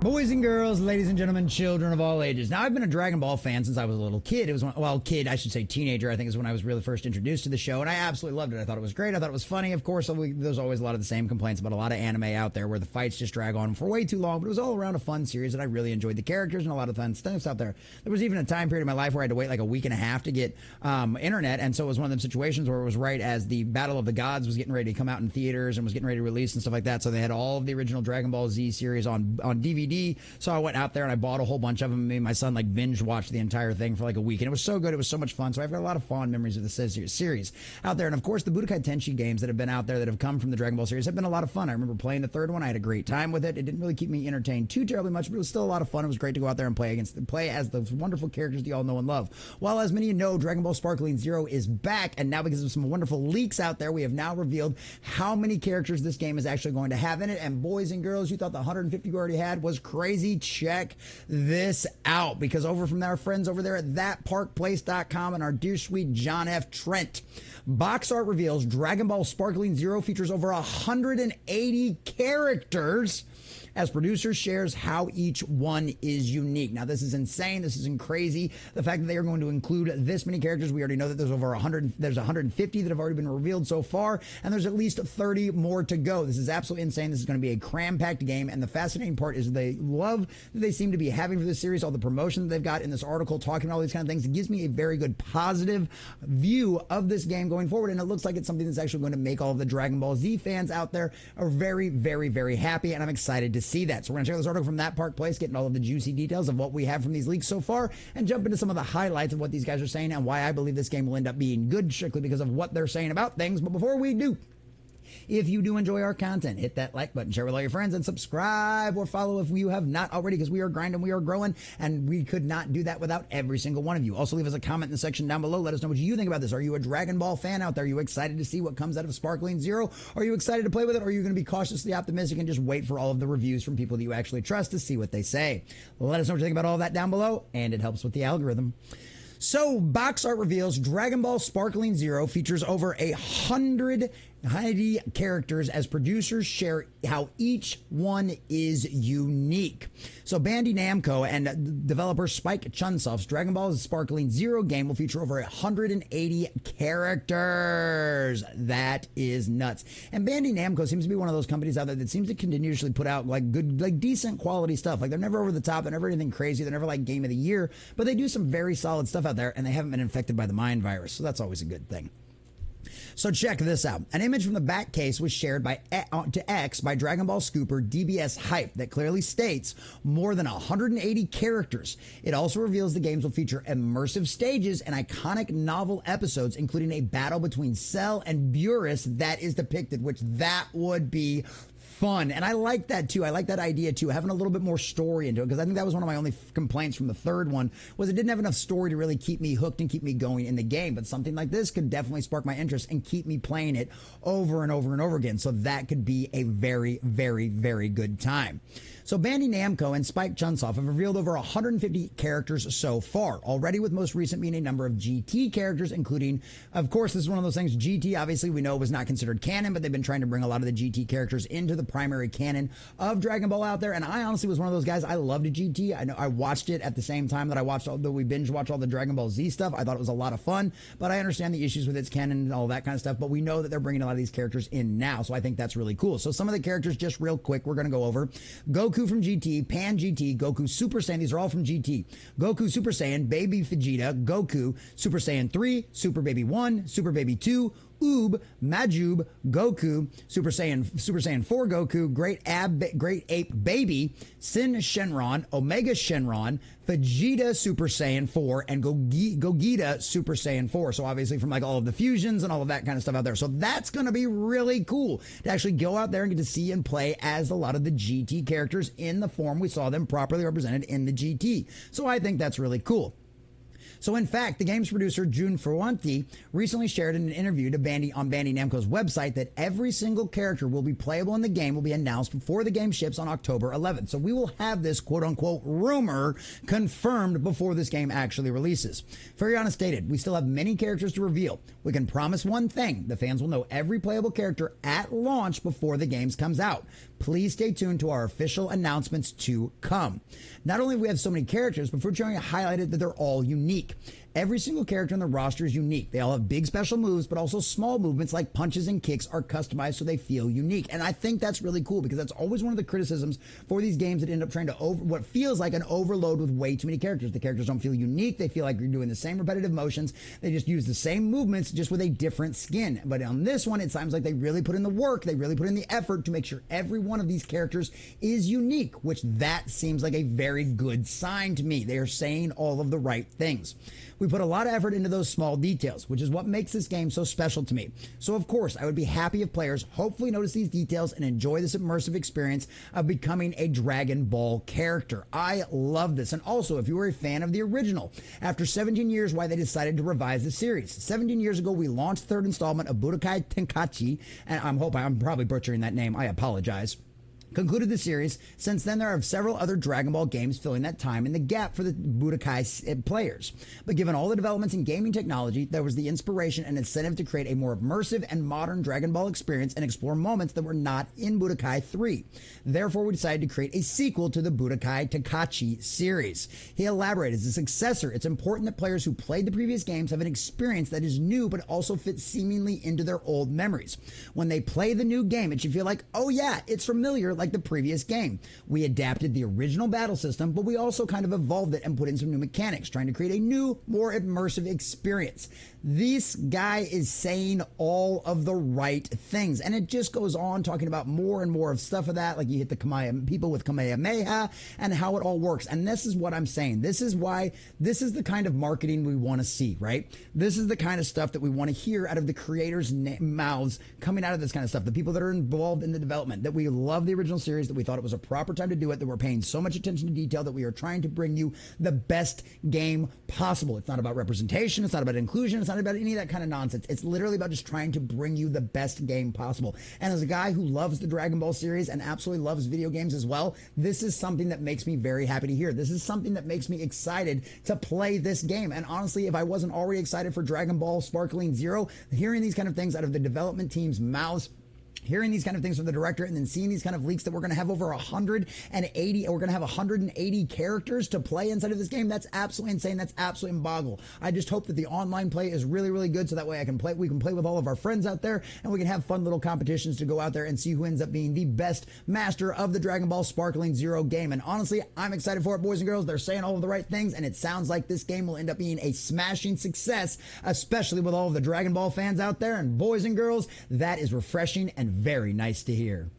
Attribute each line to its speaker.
Speaker 1: Boys and girls, ladies and gentlemen, children of all ages. Now, I've been a Dragon Ball fan since I was a little kid. It was, I should say teenager, I think is when I was really first introduced to the show, and I absolutely loved it. I thought it was great. I thought it was funny. Of course, there's always a lot of the same complaints about a lot of anime out there where the fights just drag on for way too long, but it was all around a fun series, and I really enjoyed the characters and a lot of fun stuff out there. There was even a time period in my life where I had to wait like a week and a half to get internet, and so it was one of them situations where it was right as the Battle of the Gods was getting ready to come out in theaters and was getting ready to release and stuff like that, so they had all of the original Dragon Ball Z series on DVD, so I went out there and I bought a whole bunch of them. Me and my son like binge watched the entire thing for like a week, and it was so good. It was so much fun. So I've got a lot of fond memories of the series out there. And of course, the Budokai Tenkaichi games that have been out there that have come from the Dragon Ball series have been a lot of fun. I remember playing the third one. I had a great time with it. It didn't really keep me entertained too terribly much, but it was still a lot of fun. It was great to go out there and play as those wonderful characters that you all know and love. Well, as many of you know, Dragon Ball Sparkling Zero is back, and now because of some wonderful leaks out there, we have now revealed how many characters this game is actually going to have in it. And boys and girls, you thought the 150 you already had was crazy. Check this out, because over from our friends over there at thatparkplace.com and our dear sweet John F. Trent, box art reveals Dragon Ball Sparkling Zero features over 180 characters as producer shares how each one is unique. Now, this is insane. This isn't crazy. The fact that they are going to include this many characters, we already know that there's over 100. There's 150 that have already been revealed so far, and there's at least 30 more to go. This is absolutely insane. This is going to be a cram-packed game, and the fascinating part is the love that they seem to be having for this series, all the promotion that they've got in this article, talking about all these kind of things. It gives me a very good positive view of this game going forward, and it looks like it's something that's actually going to make all of the Dragon Ball Z fans out there are very, very, very happy, and I'm excited to see that. So we're going to check out this article from That Park Place, getting all of the juicy details of what we have from these leaks so far, and jump into some of the highlights of what these guys are saying and why I believe this game will end up being good strictly because of what they're saying about things. But before we do, if you do enjoy our content, hit that like button, share with all your friends, and subscribe or follow if you have not already, because we are grinding, we are growing, and we could not do that without every single one of you. Also, leave us a comment in the section down below. Let us know what you think about this. Are you a Dragon Ball fan out there? Are you excited to see what comes out of Sparkling Zero? Are you excited to play with it? Or are you going to be cautiously optimistic and just wait for all of the reviews from people that you actually trust to see what they say? Let us know what you think about all of that down below, and it helps with the algorithm. So, box art reveals Dragon Ball Sparkling Zero features over 190 characters as producers share how each one is unique. So, Banda Namco and developer Spike Chunsoft's Dragon Ball Sparkling Zero game will feature over 180 characters. That is nuts. And Banda Namco seems to be one of those companies out there that seems to continuously put out like good, like decent quality stuff. Like, they're never over the top, they're never anything crazy, they're never like Game of the Year, but they do some very solid stuff out there, and they haven't been infected by the mind virus, so that's always a good thing. So check this out. An image from the back case was shared to X by Dragon Ball Scooper DBS Hype that clearly states more than 180 characters. It also reveals the games will feature immersive stages and iconic novel episodes, including a battle between Cell and Beerus that is depicted, which that would be fun. And I like that too. I like that idea too, having a little bit more story into it, because I think that was one of my only complaints from the third one, was it didn't have enough story to really keep me hooked and keep me going in the game. But something like this could definitely spark my interest and keep me playing it over and over and over again. So that could be a very, very, very good time. So Banda Namco and Spike Chunsoft have revealed over 150 characters so far, already with most recent being a number of GT characters, including, of course, this is one of those things, GT obviously we know was not considered canon, but they've been trying to bring a lot of the GT characters into the primary canon of Dragon Ball out there, and I honestly was one of those guys. I loved GT. I know I watched it at the same time that we binge watched all the Dragon Ball Z stuff. I thought it was a lot of fun, but I understand the issues with its canon and all that kind of stuff, but we know that they're bringing a lot of these characters in now, so I think that's really cool. So some of the characters, just real quick, we're going to go over. Goku from GT, Pan GT, Goku Super Saiyan, these are all from GT. Goku Super Saiyan, Baby Vegeta, Goku Super Saiyan 3, Super Baby 1, Super Baby 2, Oob, Majub, Goku, Super Saiyan 4 Goku, Great Ape Baby, Sin Shenron, Omega Shenron, Vegeta Super Saiyan 4, and Gogeta Super Saiyan 4. So obviously from like all of the fusions and all of that kind of stuff out there. So that's going to be really cool to actually go out there and get to see and play as a lot of the GT characters in the form we saw them properly represented in the GT. So I think that's really cool. So in fact, the game's producer Jun Ferranti recently shared in an interview on Banda Namco's website that every single character will be playable in the game will be announced before the game ships on October 11th. So we will have this quote-unquote rumor confirmed before this game actually releases. Ferranti stated, "We still have many characters to reveal. We can promise one thing. The fans will know every playable character at launch before the game comes out. please stay tuned to our official announcements to come. Not only do we have so many characters, but Fruit highlighted that they're all unique. Every single character in the roster is unique. They all have big special moves, but also small movements like punches and kicks are customized so they feel unique. And I think that's really cool because that's always one of the criticisms for these games that end up trying to what feels like an overload with way too many characters. The characters don't feel unique. They feel like you're doing the same repetitive motions. They just use the same movements just with a different skin. But on this one, it seems like they really put in the work. They really put in the effort to make sure every one of these characters is unique, which that seems like a very good sign to me. They are saying all of the right things. We put a lot of effort into those small details, which is what makes this game so special to me. So of course, I would be happy if players hopefully notice these details and enjoy this immersive experience of becoming a Dragon Ball character. I love this. And also, if you were a fan of the original, after 17 years, why they decided to revise the series. 17 years ago, we launched the third installment of Budokai Tenkaichi, and I'm probably butchering that name. I apologize. Concluded the series. Since then, there are several other Dragon Ball games filling that time in the gap for the Budokai players. But given all the developments in gaming technology, there was the inspiration and incentive to create a more immersive and modern Dragon Ball experience and explore moments that were not in Budokai 3. Therefore, we decided to create a sequel to the Budokai Tenkaichi series. He elaborated, as a successor, it's important that players who played the previous games have an experience that is new but also fits seemingly into their old memories. When they play the new game, it should feel like, oh yeah, it's familiar, like the previous game. We adapted the original battle system, but we also kind of evolved it and put in some new mechanics, trying to create a new, more immersive experience. This guy is saying all of the right things, and it just goes on talking about more and more of stuff of that, like you hit the people with Kamehameha and how it all works. And this is what I'm saying. This is why this is the kind of marketing we want to see, right? This is the kind of stuff that we want to hear out of the creators' mouths coming out of this kind of stuff. The people that are involved in the development, that we love the original series, that we thought it was a proper time to do it, that we're paying so much attention to detail, that we are trying to bring you the best game possible. It's not about representation. It's not about inclusion. It's not about any of that kind of nonsense. It's literally about just trying to bring you the best game possible. And as a guy who loves the Dragon Ball series and absolutely loves video games as well, this is something that makes me very happy to hear. This is something that makes me excited to play this game. And honestly, if I wasn't already excited for Dragon Ball Sparkling Zero, hearing these kind of things out of the development team's mouths, hearing these kind of things from the director, and then seeing these kind of leaks that we're going to have over 180, we're going to have 180 characters to play inside of this game. That's absolutely insane. That's absolutely boggle. I just hope that the online play is really, really good, so that way we can play with all of our friends out there, and we can have fun little competitions to go out there and see who ends up being the best master of the Dragon Ball Sparkling Zero game. And honestly, I'm excited for it, boys and girls. They're saying all of the right things, and it sounds like this game will end up being a smashing success, especially with all of the Dragon Ball fans out there. And boys and girls, that is refreshing and very nice to hear.